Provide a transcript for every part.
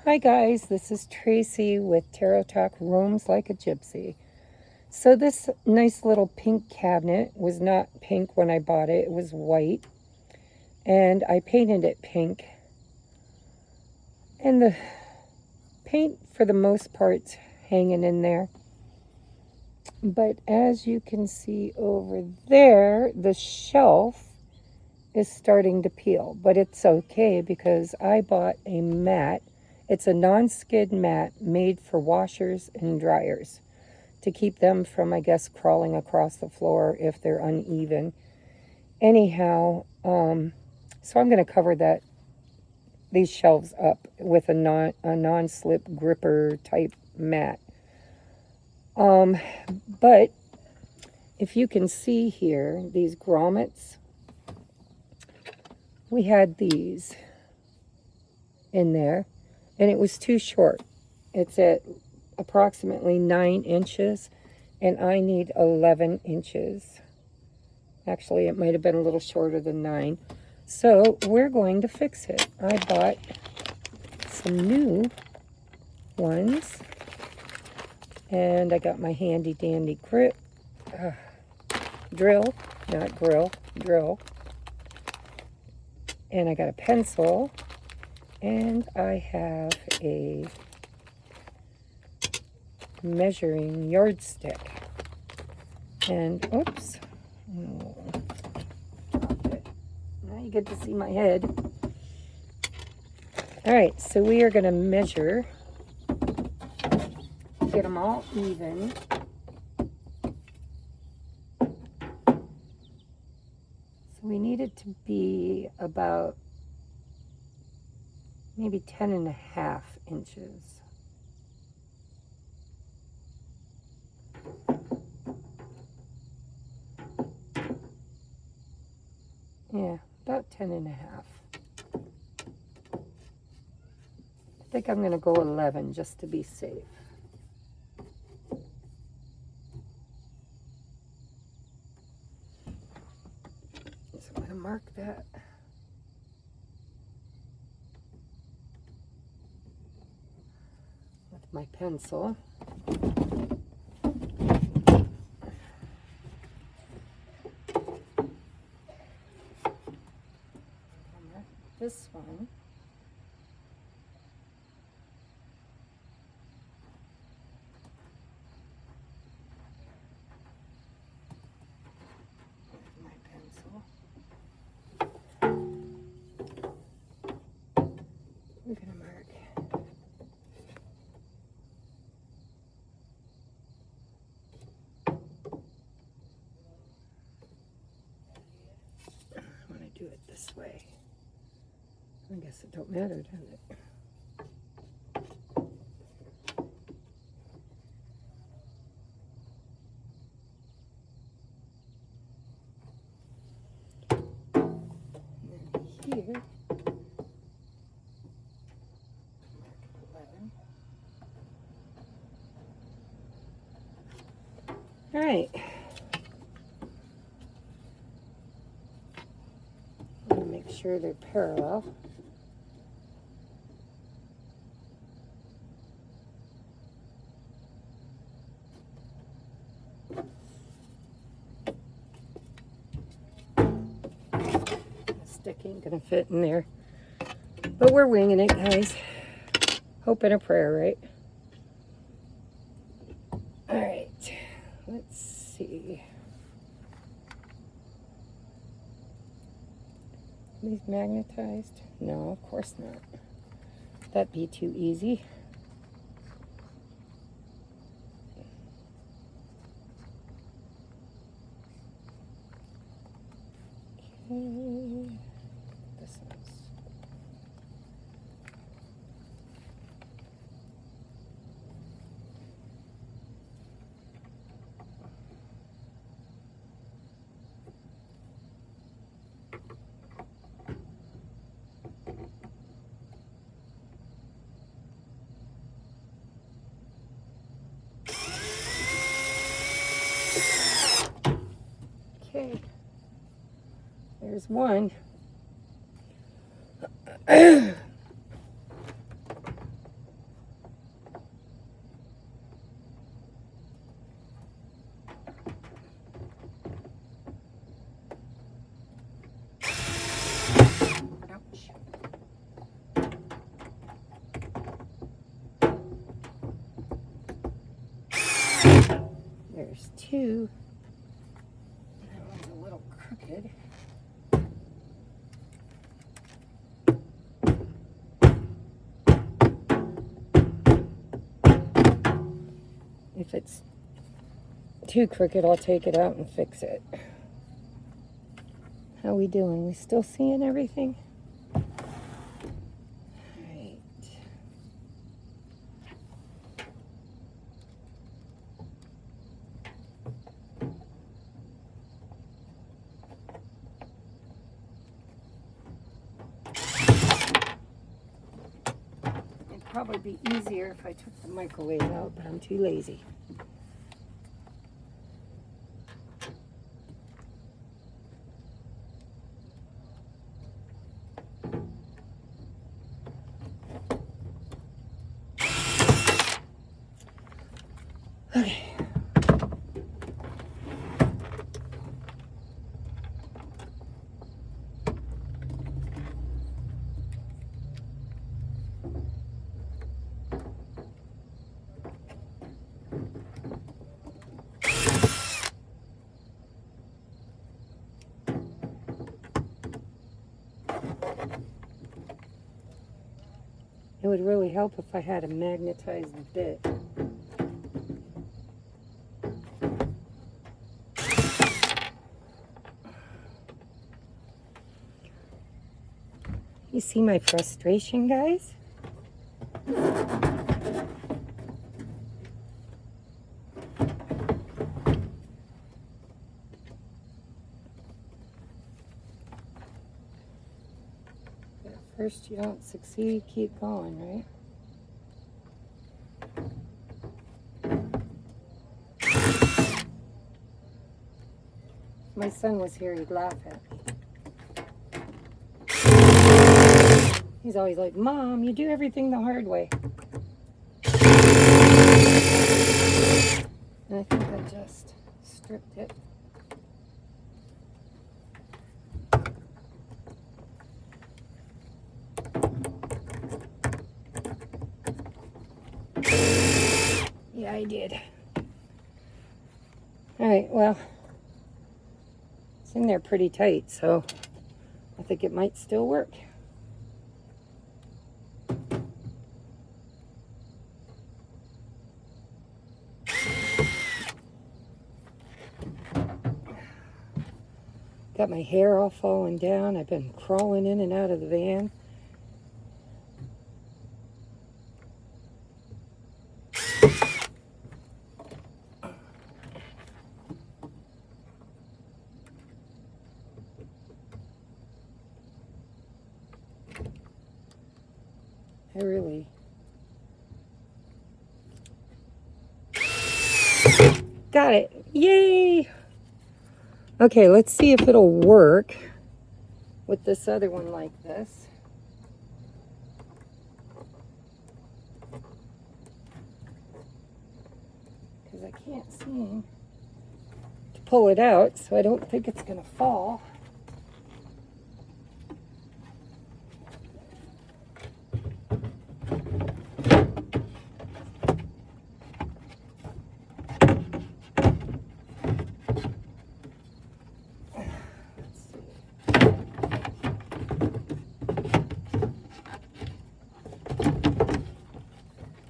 Hi guys, this is Tracy with Tarot Talk Roams Like a Gypsy. So this nice little pink cabinet was not pink when I bought it, it was white. And I painted it pink. And the paint for the most part's hanging in there. But as you can see over there, the shelf is starting to peel. But it's okay because I bought a mat. It's a non-skid mat made for washers and dryers to keep them from, I guess, crawling across the floor if they're uneven. Anyhow, so I'm going to cover these shelves up with a non-slip gripper type mat. But if you can see here, these grommets, we had these in there. And it was too short. It's at approximately 9 inches, and I need 11 inches. Actually, it might have been a little shorter than 9. So we're going to fix it. I bought some new ones, and I got my handy dandy drill, not grill, drill. And I got a pencil. And I have a measuring yardstick. And, oops. Oh, dropped it. Now you get to see my head. Alright, so we are going to measure. Get them all even. So we need it to be about maybe 10.5 inches. Yeah, about 10.5. I think I'm going to go 11 just to be safe. So I'm going to mark that. My pencil. This one. My pencil. We're gonna mark. Do it this way. I guess it don't matter, does it? And then here, mark 11. All right. Make sure they're parallel. The stick ain't gonna fit in there, but we're winging it, guys. Hope and a prayer, right? All right, let's see. These magnetized? No, of course not. That'd be too easy. Okay. This one's. Okay, there's one. There's two. That one's a little crooked. If it's too crooked, I'll take it out and fix it. How we doing? We still seeing everything? Alright. It'd probably be easier if I took the microwave out, but I'm too lazy. Okay. It would really help if I had a magnetized bit. You see my frustration, guys? At first you don't succeed, keep going, right? If my son was here, he'd laugh at me. He's always like, Mom, you do everything the hard way. And I think I just stripped it. Yeah, I did. Alright, well, it's in there pretty tight, so I think it might still work. Got my hair all falling down. I've been crawling in and out of the van. I really... Got it. Yay! Okay, let's see if it'll work with this other one like this. Because I can't seem to pull it out, so I don't think it's going to fall.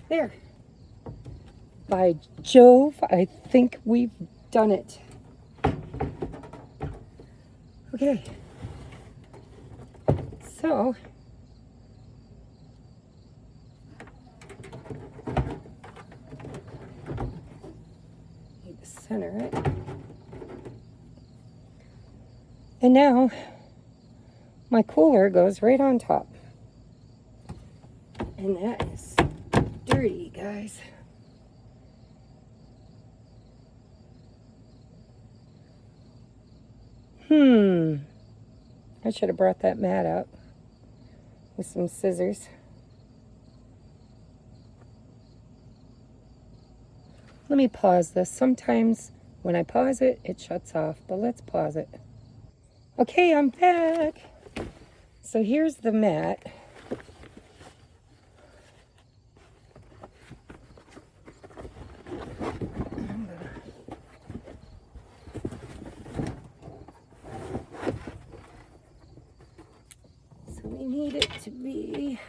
There. By Jove, I think we've done it. Okay. So, need to center it. And now, my cooler goes right on top. And that is dirty, guys. I should have brought that mat out with some scissors. Let me pause this. Sometimes when I pause it, it shuts off, but let's pause it. Okay, I'm back. So here's the mat. I'm gonna need it to be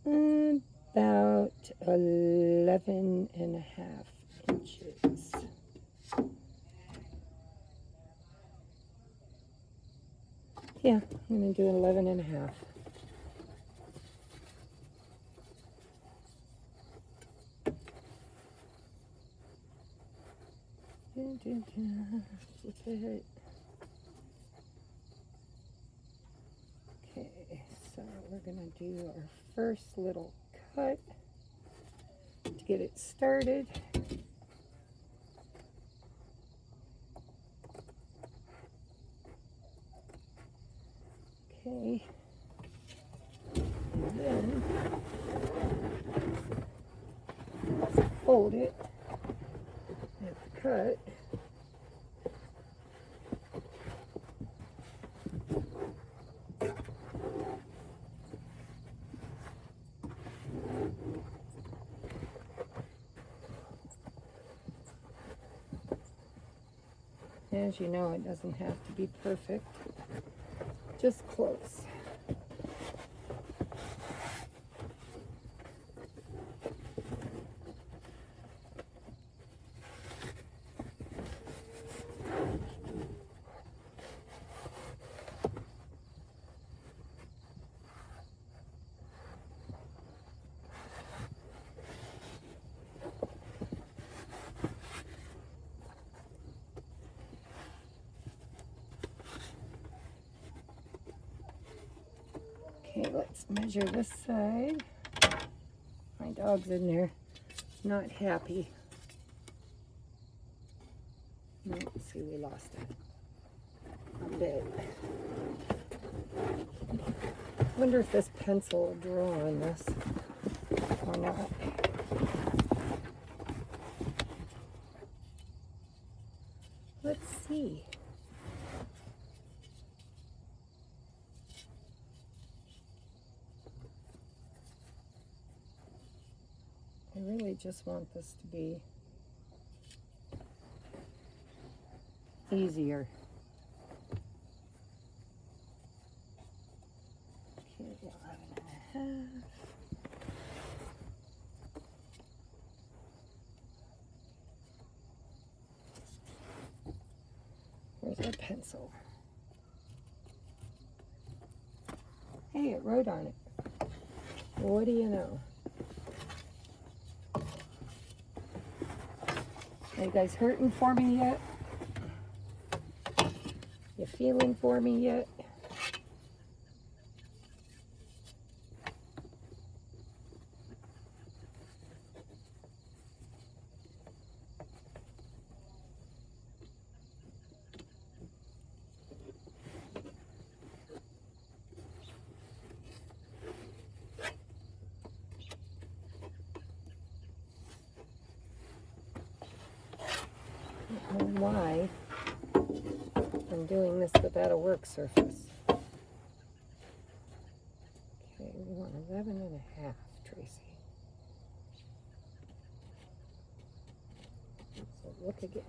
about 11.5 inches. Yeah, I'm going to do 11.5. Flip it. Okay, so we're going to do our first little cut to get it started. Okay, and then fold it at the cut. As you know, it doesn't have to be perfect, just close. Okay, let's measure this side. My dog's in there, not happy. Let's see, we lost it a bit. Wonder if this pencil will draw on this or not. Let's see. I really just want this to be easier. Okay, 11.5. Where's our pencil? Hey, it wrote on it. What do you know? Are you guys hurting for me yet? You feeling for me yet? I don't know why I'm doing this without a work surface. Okay, we want 11.5, Tracy. So look again.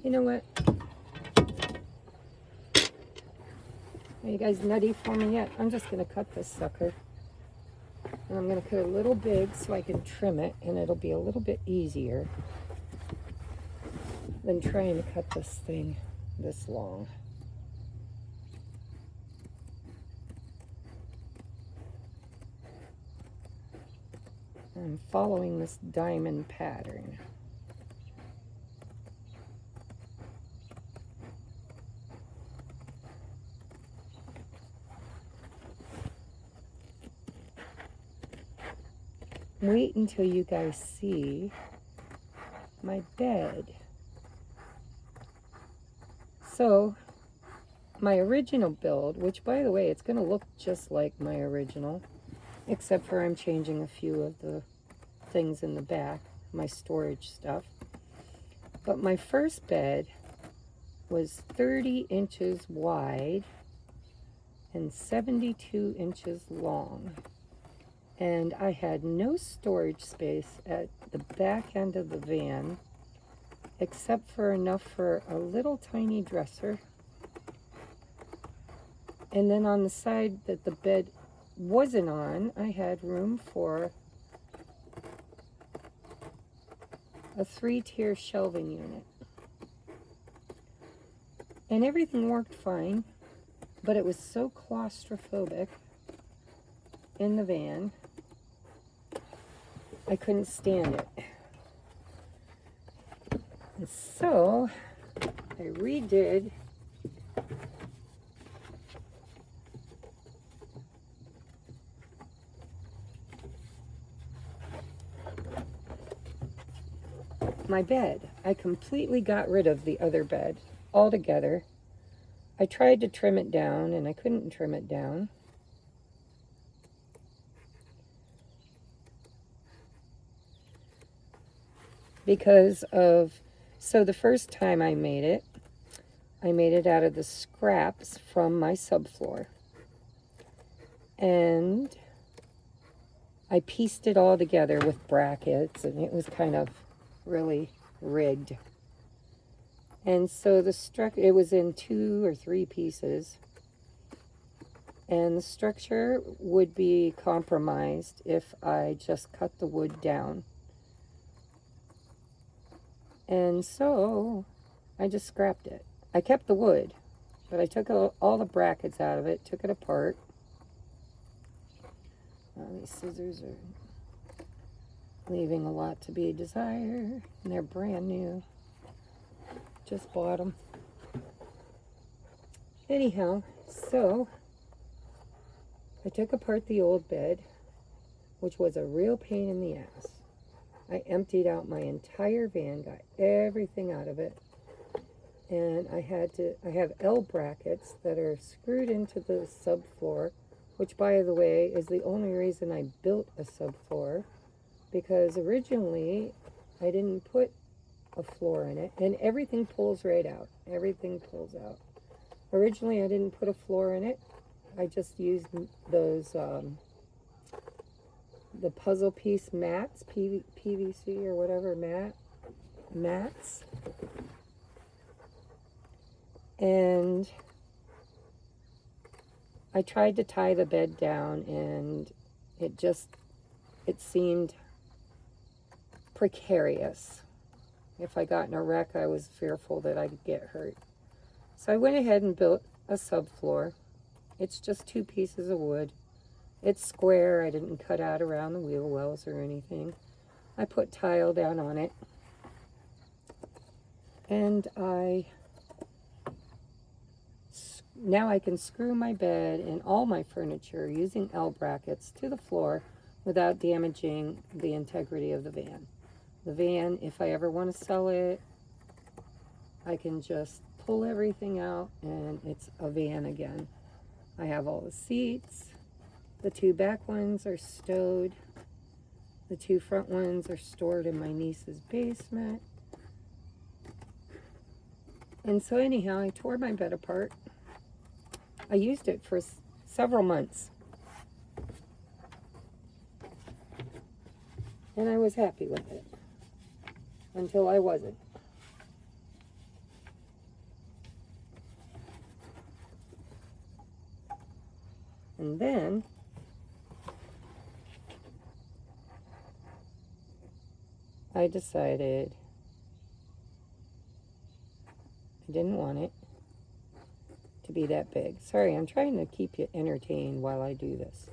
You know what? Are you guys nutty for me yet? I'm just going to cut this sucker. And I'm going to cut a little big so I can trim it, and it'll be a little bit easier than trying to cut this thing this long. I'm following this diamond pattern. wait until you guys see my bed. So my original build, which by the way, it's going to look just like my original, except for I'm changing a few of the things in the back, my storage stuff. But my first bed was 30 inches wide and 72 inches long. And I had no storage space at the back end of the van, except for enough for a little tiny dresser. And then on the side that the bed wasn't on, I had room for a 3-tier shelving unit. And everything worked fine, but it was so claustrophobic in the van, I couldn't stand it. And so I redid my bed. I completely got rid of the other bed altogether. I tried to trim it down and I couldn't trim it down. Because of, so the first time I made it out of the scraps from my subfloor. And I pieced it all together with brackets, and it was kind of really rigged. And so the structure, it was in 2 or 3 pieces. And the structure would be compromised if I just cut the wood down. And so I just scrapped it. I kept the wood, but I took all the brackets out of it, took it apart. These scissors are leaving a lot to be desired, and they're brand new. Just bought them. Anyhow, so I took apart the old bed, which was a real pain in the ass. I emptied out my entire van, got everything out of it, and I have L brackets that are screwed into the subfloor, which by the way is the only reason I built a subfloor, because originally I didn't put a floor in it, and everything pulls right out. Everything pulls out. Originally I didn't put a floor in it. I just used those the puzzle piece mats, PVC or whatever mats. And I tried to tie the bed down, and it seemed precarious. If I got in a wreck, I was fearful that I'd get hurt. So I went ahead and built a subfloor. It's just 2 pieces of wood. It's square. I didn't cut out around the wheel wells or anything. I put tile down on it. And now I can screw my bed and all my furniture using L brackets to the floor without damaging the integrity of the van. The van, if I ever want to sell it, I can just pull everything out and it's a van again. I have all the seats. The 2 back ones are stowed. The 2 front ones are stored in my niece's basement. And so anyhow, I tore my bed apart. I used it for several months. And I was happy with it. Until I wasn't. And then I decided I didn't want it to be that big. Sorry, I'm trying to keep you entertained while I do this.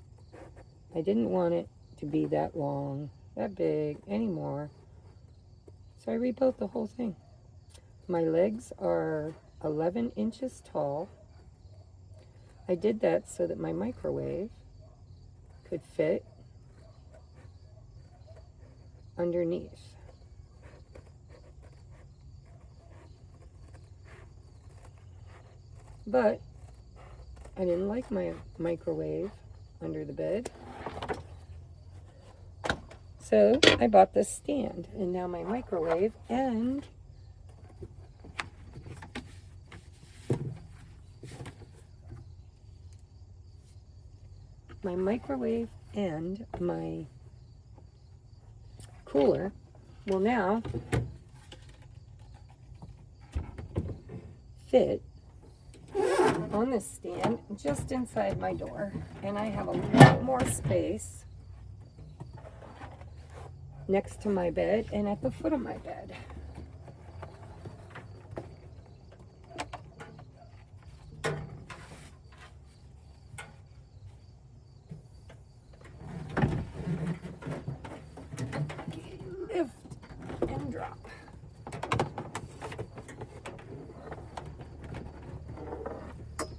I didn't want it to be that long, that big anymore. So I rebuilt the whole thing. My legs are 11 inches tall. I did that so that my microwave could fit underneath. But I didn't like my microwave under the bed. So I bought this stand, and now my microwave and my cooler will now fit on this stand just inside my door, and I have a lot more space next to my bed and at the foot of my bed. Lift and drop.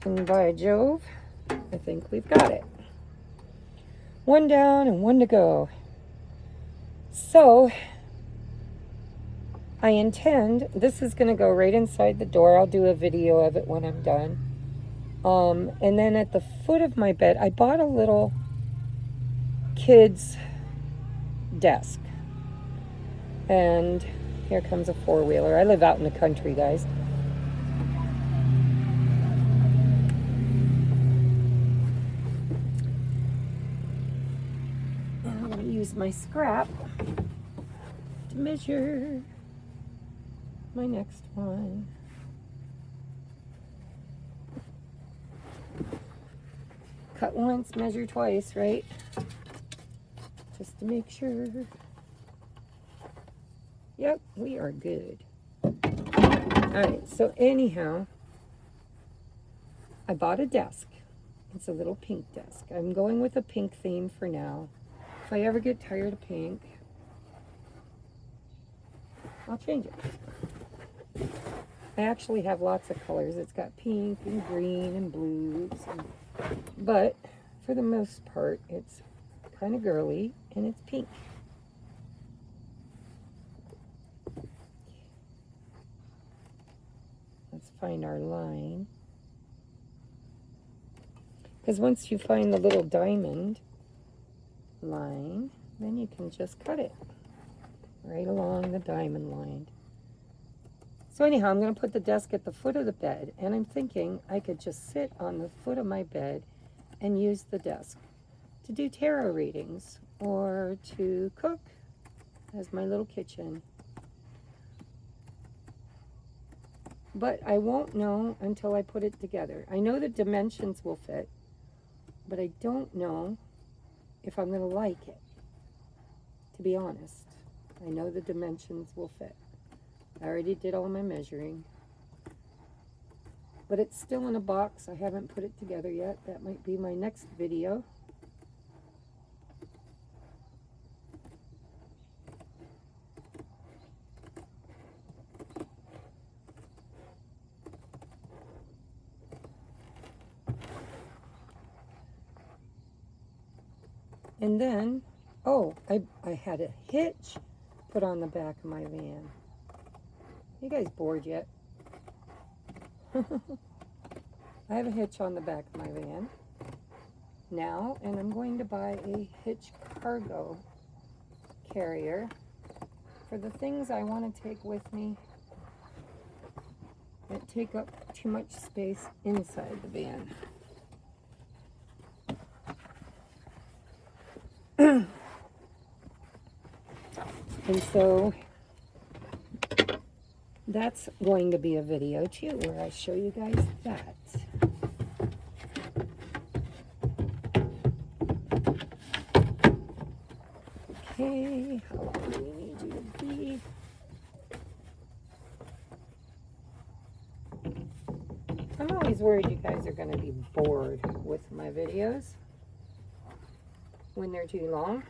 And by Jove, I think we've got it. One down and one to go. So I intend, this is going to go right inside the door. I'll do a video of it when I'm done. And then at the foot of my bed, I bought a little kid's desk. And here comes a four-wheeler. I live out in the country, guys. And I'm going to use my scrap to measure my next one. Cut once, measure twice, right? Just to make sure. Yep, we are good. Alright, so anyhow, I bought a desk. It's a little pink desk. I'm going with a pink theme for now. If I ever get tired of pink, I'll change it. I actually have lots of colors. It's got pink and green and blues. But for the most part, it's kind of girly and it's pink. Let's find our line. Because once you find the little diamond line, then you can just cut it right along the diamond line. So anyhow, I'm going to put the desk at the foot of the bed, and I'm thinking I could just sit on the foot of my bed and use the desk to do tarot readings or to cook as my little kitchen. But I won't know until I put it together. I know the dimensions will fit, but I don't know if I'm going to like it, to be honest. I know the dimensions will fit. I already did all my measuring. But it's still in a box. I haven't put it together yet. That might be my next video. And then, oh, I had a hitch put on the back of my van. You guys bored yet? I have a hitch on the back of my van now, and I'm going to buy a hitch cargo carrier for the things I want to take with me that take up too much space inside the van. And so that's going to be a video too where I show you guys that. Okay, how long do we need you to be? I'm always worried you guys are going to be bored with my videos when they're too long.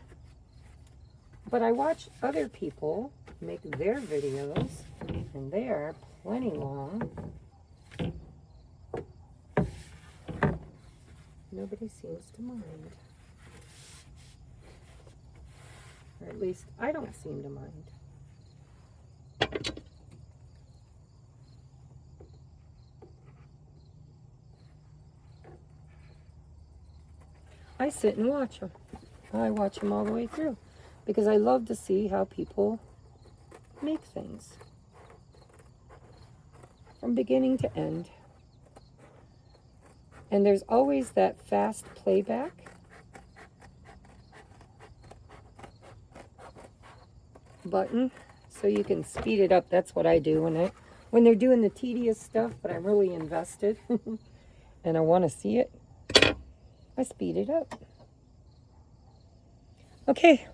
But I watch other people make their videos, and they are plenty long. Nobody seems to mind. Or at least I don't seem to mind. I sit and watch them. I watch them all the way through because I love to see how people make things from beginning to end. And there's always that fast playback. Button so you can speed it up. That's what I do when they're doing the tedious stuff, but I'm really invested and I want to see it. I speed it up. Okay,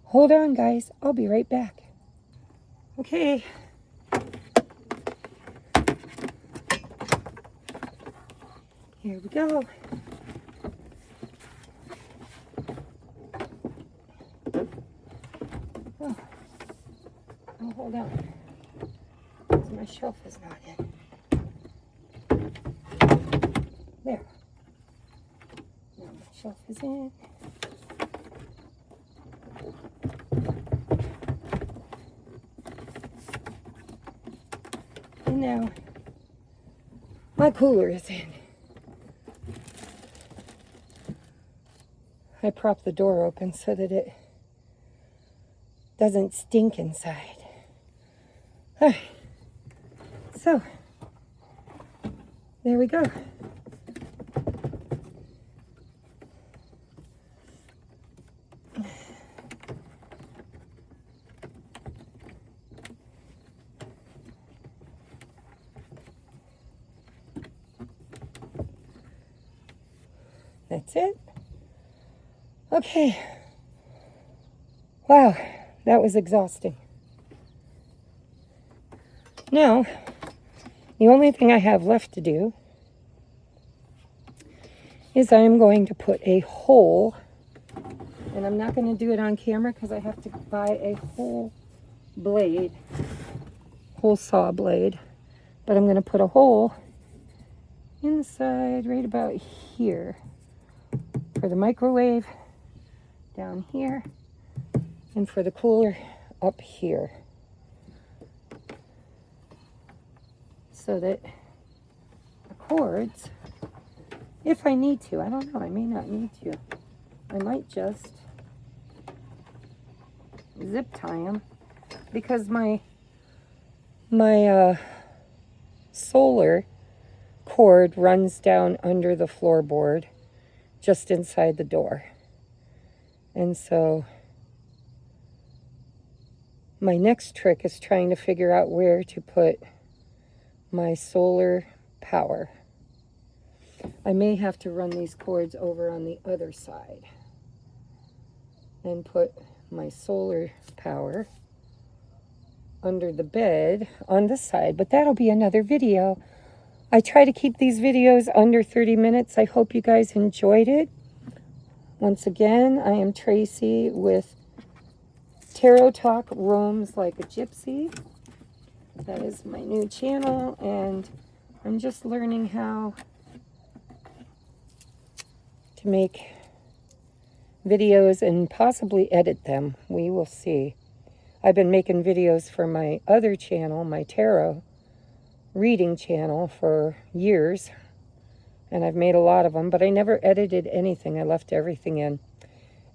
hold on, guys. I'll be right back. Okay. Here we go. Oh, hold on. So my shelf is not in. There. Now my shelf is in. And now my cooler is in. I prop the door open so that it doesn't stink inside. All right. So, there we go. That's it. Okay. Wow, that was exhausting. Now, the only thing I have left to do is I'm going to put a hole, and I'm not going to do it on camera because I have to buy a whole blade, whole saw blade, but I'm going to put a hole inside right about here for the microwave down here and for the cooler up here so that the cords, if I need to, I don't know, I may not need to, I might just zip tie them because my solar cord runs down under the floorboard just inside the door. And so my next trick is trying to figure out where to put my solar power. I may have to run these cords over on the other side and put my solar power under the bed on this side, but that'll be another video. I try to keep these videos under 30 minutes. I hope you guys enjoyed it. Once again, I am Tracy with Tarot Talk Roams Like a Gypsy. That is my new channel, and I'm just learning how to make videos and possibly edit them. We will see. I've been making videos for my other channel, my tarot reading channel, for years, and I've made a lot of them, but I never edited anything. I left everything in.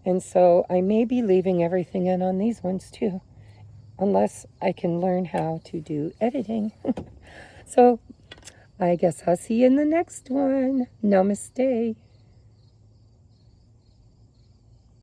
And so I may be leaving everything in on these ones too, unless I can learn how to do editing. So I guess I'll see you in the next one. Namaste.